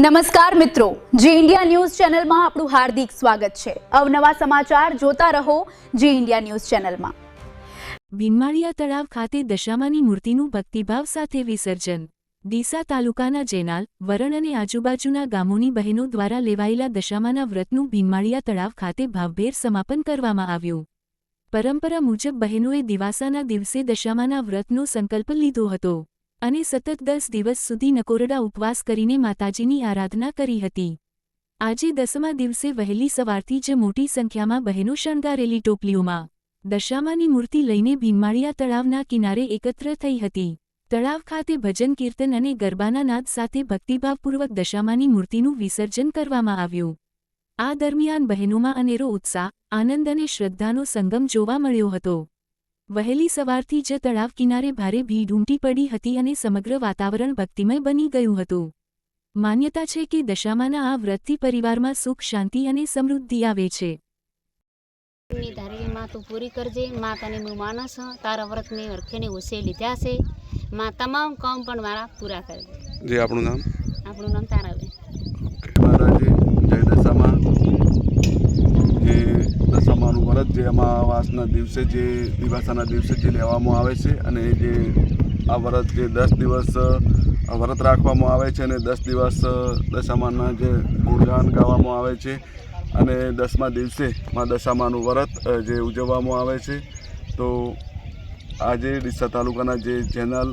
નમસ્કાર મિત્રો, જી India news ચેનલમાં આપણું હાર્દિક સ્વાગત છે। અવનવા સમાચાર જોતા રહો જી ઇન્ડિયા ન્યૂઝ ચેનલમાં। ભીનમાળિયા તળાવ ખાતે દશામાની મૂર્તિનું ભક્તિભાવ સાથે વિસર્જન। ડીસા તાલુકાના જેનાલ, વરણ અને આજુબાજુના ગામોની બહેનો દ્વારા લેવાયેલા દશામાના વ્રતનું ભીનમાળિયા તળાવ ખાતે ભાવભેર સમાપન કરવામાં આવ્યું। પરંપરા મુજબ બહેનોએ દિવાસાના દિવસે દશામાના વ્રતનો સંકલ્પ લીધો હતો અને સતત 10 દિવસ સુધી નકોરડા ઉપવાસ કરીને માતાજીની આરાધના કરી હતી। આજે 10મા દિવસે વહેલી સવારથી જ મોટી સંખ્યામાં બહેનો શણગારેલી ટોપલીઓમાં દશામાની મૂર્તિ લઈને ભીનમાળિયા તળાવના કિનારે એકત્ર થઈ હતી। તળાવ ખાતે ભજન કીર્તન અને ગરબાના નાદ સાથે ભક્તિભાવપૂર્વક દશામાની મૂર્તિનું વિસર્જન કરવામાં આવ્યું। આ દરમિયાન બહેનોમાં અનેરો ઉત્સાહ, આનંદ અને શ્રદ્ધાનો સંગમ જોવા મળ્યો હતો। વહેલી સવારથી જ તળાવ કિનારે ભારે ભીડ ઉમટી પડી હતી અને સમગ્ર વાતાવરણ ભક્તિમય બની ગયું હતું। માન્યતા છે કે દશામાના આ વ્રતથી પરિવારમાં સુખ, શાંતિ અને સમૃદ્ધિ આવે છે। ધારેલી માં તું પૂરી કરજે માં, તને હું માનસ તારા વ્રત મેં વરખેને ઉસે લીધા છે માં, તમામ કામ પણ મારા પૂરા કરજે। જે આપણું નામ તારાબેન। મહારાજે જય દશામાં જે દશામાનું વ્રત જે અમાવાસના દિવસે જે દિવાસાના દિવસે જે લેવામાં આવે છે અને જે આ વ્રત જે 10 દિવસ વ્રત રાખવામાં આવે છે અને 10 દિવસ દશામાના જે ગુણગાન ગાવામાં આવે છે અને 10મા દિવસે માં દશામાનું વ્રત જે ઉજવવામાં આવે છે। તો આજે ડીસા તાલુકાના જે જેનાલ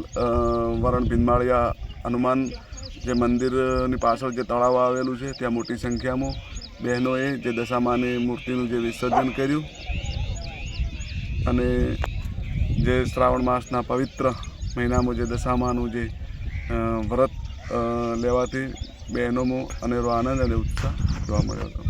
વરણ ભીનમાળિયા હનુમાન જે મંદિરની પાછળ જે તળાવ આવેલું છે ત્યાં મોટી સંખ્યામાં બહેનોએ જે દશામાની મૂર્તિનું જે વિસર્જન કર્યું અને જે શ્રાવણ માસના પવિત્ર મહિનામાં જે દશામાનું જે વ્રત લેવાથી બહેનોમાં અનેરો આનંદ અને ઉત્સાહ જોવા મળ્યો હતો।